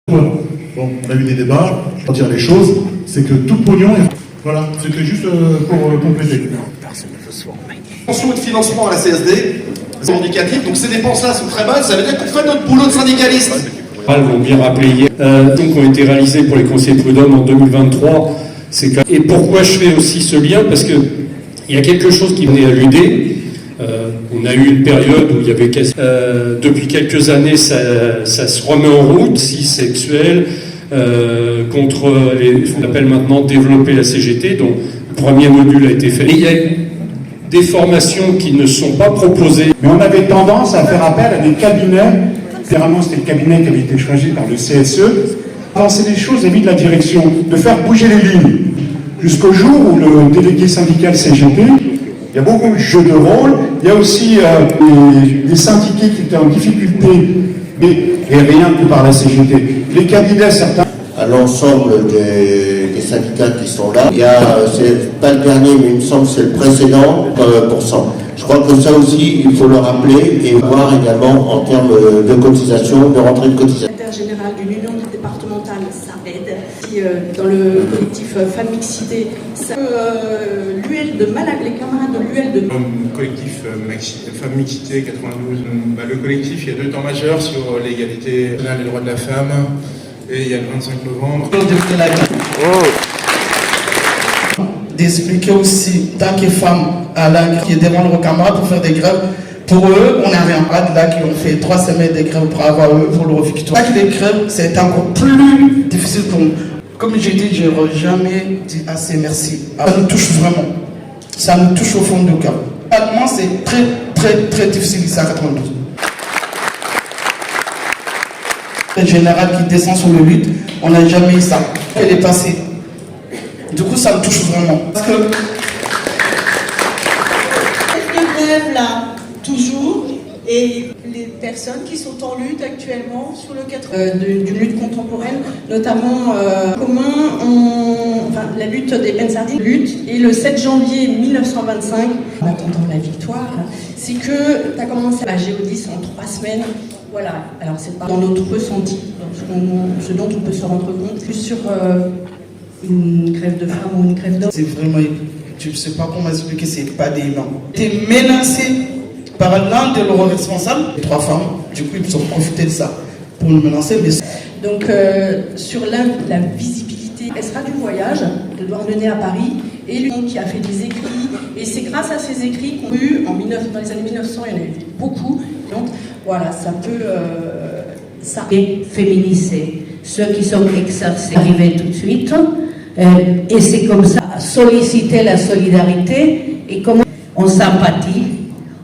Voilà. Bon, on a eu des débats, je peux dire les choses, c'est que tout pognon est... Voilà, c'était juste pour compléter. Pension et de financement à la CSD, syndicatif, donc ces dépenses-là sont très basses, ça veut dire qu'on fait notre boulot de syndicaliste. L'ont bien rappelé hier, qui ont été réalisés pour les conseillers prud'hommes en 2023. Et pourquoi je fais aussi ce lien? Parce qu'il y a quelque chose qui venait à l'UD. On a eu une période où il y avait depuis quelques années, ça se remet en route, si sexuel, contre ce qu'on appelle maintenant développer la CGT, dont le premier module a été fait. Et il y a des formations qui ne sont pas proposées. Mais on avait tendance à faire appel à des cabinets. Généralement, c'était le cabinet qui avait été choisi par le CSE. Avancer les choses vis de la direction, de faire bouger les lignes. Jusqu'au jour où le délégué syndical CGT, il y a beaucoup de jeux de rôle, il y a aussi des syndiqués qui étaient en difficulté, et rien que par la CGT. Les cabinets, certains... À l'ensemble des syndicats qui sont là, il y a, c'est pas le dernier, mais il me semble que c'est le précédent, %. Je crois que ça aussi, il faut le rappeler et voir également en termes de cotisation, de rentrée de cotisation. Le secrétaire général d'une union départementale, ça aide. Dans le collectif Femmes Mixité, l'UL de Malaga, les camarades de l'UL de... Collectif Femmes Mixité 92, le collectif, il y a 2 temps majeurs sur l'égalité nationale des droits de la femme, et il y a le 25 novembre. D'expliquer aussi, tant que femmes, à la qui est devant nos camarades pour faire des grèves. Pour eux, on n'a rien pas de là qui ont fait 3 semaines de grève pour avoir pour leur victoire. Les grèves, c'est encore plus difficile pour nous. Comme j'ai dit, je n'aurais jamais dit assez merci. Ça nous touche vraiment. Ça nous touche au fond du cœur. Actuellement, c'est très, très, très difficile ici à 92. Le général qui descend sur le 8, on n'a jamais eu ça. Elle est passée. Du coup, ça me touche vraiment. Parce que... Cette grève là, toujours, et les personnes qui sont en lutte actuellement sur le 80 d'une lutte contemporaine, notamment la lutte des Bensardines, et le 7 janvier 1925, en attendant la victoire, c'est que tu as commencé à Géodis en 3 semaines. Voilà, alors c'est pas dans notre ressenti, ce dont on peut se rendre compte, plus sur une grève de femmes ou une grève d'hommes. C'est vraiment, je ne sais pas comment expliquer, c'est pas des humains. Tu es menacé par l'un de leurs responsables, les 3 femmes, du coup ils ont profité de ça pour nous menacer. Mais... Donc sur la visibilité, elle sera du voyage de Douarnenez à Paris, et lui qui a fait des écrits, et c'est grâce à ces écrits qu'on a eu dans les années 1900, il y en a eu beaucoup, donc voilà, ça peut... Et féminiser ceux qui sont exercés, arriver tout de suite, et c'est comme ça, solliciter la solidarité, et comment on sympathie,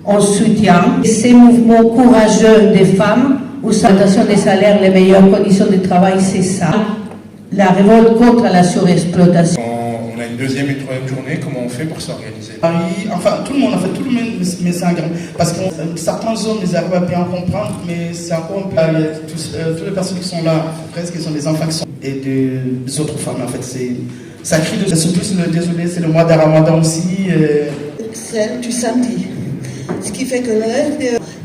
on soutient ces mouvements courageux des femmes, où l'augmentation des salaires, les meilleures conditions de travail, c'est ça, la révolte contre la surexploitation. On a une 2e et 3e journée, comment on fait pour s'organiser? Enfin, tout le monde, en fait, tout le monde, mais c'est un grand. Parce que certaines zones, ils arrivent à bien comprendre, mais c'est encore un peu. Toutes les personnes qui sont là, presque, ils sont des enfants qui sont. Et des autres femmes, en fait, ça crie de. Surtout, désolé, c'est le mois de Ramadan aussi. Celle du samedi. Ce qui fait que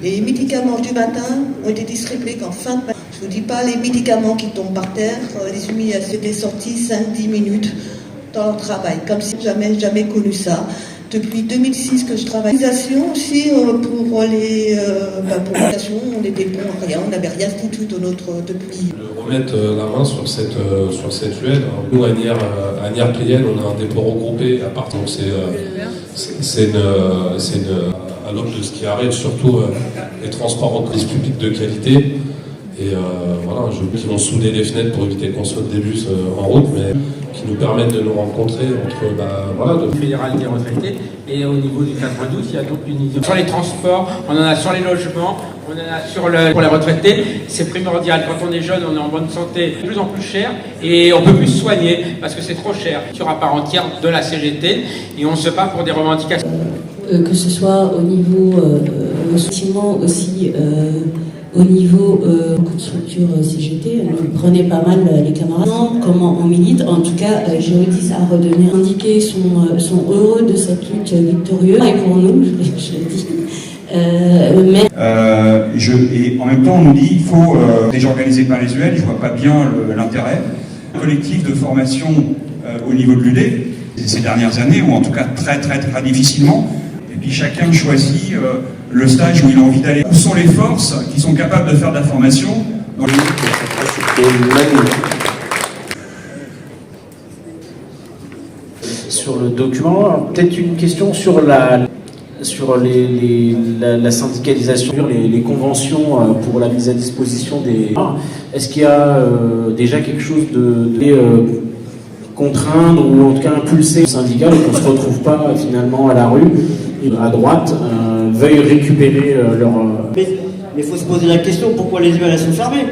les médicaments du matin ont été distribués qu'en fin de matin. Je ne vous dis pas les médicaments qui tombent par terre, les humiliations, c'était sorti 5-10 minutes dans leur travail, comme si jamais connu ça. Depuis 2006 que je travaille. Aussi pour l'organisation, on était bon, rien, on n'avait rien foutu de notre depuis. Remettre la main sur cette UL. Nous, à Nières-Plienne, on a un dépôt regroupé à part. Donc c'est à l'aube de ce qui arrive, surtout les transports en police publique de qualité. Et voilà, qui vont souder les fenêtres pour éviter qu'on saute des bus en route, mais qui nous permettent de nous rencontrer entre le fédéral des retraités, et au niveau du 92, il y a donc une idée. Sur les transports, on en a sur les logements, on en a pour les retraités. C'est primordial. Quand on est jeune, on est en bonne santé, de plus en plus cher, et on peut plus se soigner parce que c'est trop cher. Sur à part entière de la CGT, et on se bat pour des revendications. Que ce soit au niveau effectivement aussi au niveau beaucoup de structures CGT, on prenait pas mal les camarades. Comment on milite, en tout cas, Géodis a redonné, indiqué sont heureux de cette lutte victorieuse. Et pour nous, je l'ai dit, Mais et en même temps, on nous dit qu'il faut déjà organisé par les UL, je ne vois pas bien l'intérêt. Collectif de formation au niveau de l'UD, ces dernières années, ou en tout cas très difficilement, et puis chacun choisit le stage où il a envie d'aller. Où sont les forces qui sont capables de faire de la formation dans Sur le document, peut-être une question sur la syndicalisation, les conventions pour la mise à disposition des... Est-ce qu'il y a déjà quelque chose de contraindre ou en tout cas impulser le syndicat et qu'on ne se retrouve pas finalement à la rue et à droite veuille récupérer leur... Mais il faut se poser la question, pourquoi les UL sont fermées?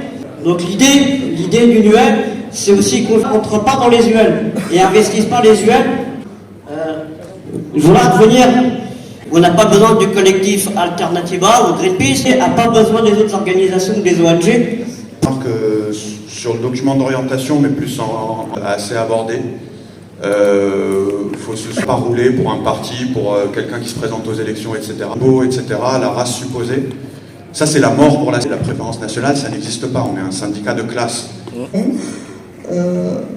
Donc l'idée d'une UL, c'est aussi qu'on n'entre pas dans les UL et investissent pas les UL. Voilà, devenir... On n'a pas besoin du collectif Alternativa ou Greenpeace, et n'a pas besoin des autres organisations ou des ONG. Je pense que sur le document d'orientation, mais plus assez abordé, il faut se pas rouler pour un parti, pour quelqu'un qui se présente aux élections, etc. La race supposée, ça c'est la mort pour la préférence nationale, ça n'existe pas, on est un syndicat de classe.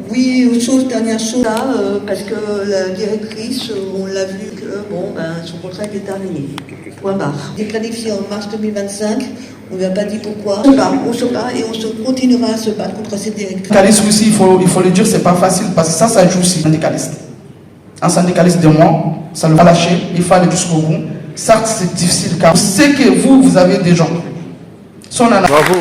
Oui, autre chose, dernière chose, là, parce que la directrice, on l'a vu que son contrat était terminé. Point barre. Il est planifié en mars 2025, on ne lui a pas dit pourquoi. On se bat et on continuera à se battre contre cette directrice. Syndicaliste aussi, il faut le dire, c'est pas facile parce que ça joue aussi. Syndicaliste. Un syndicaliste de moi, ça ne va pas lâcher, il faut aller jusqu'au bout. Certes, c'est difficile car je sais que vous avez des gens. Bravo.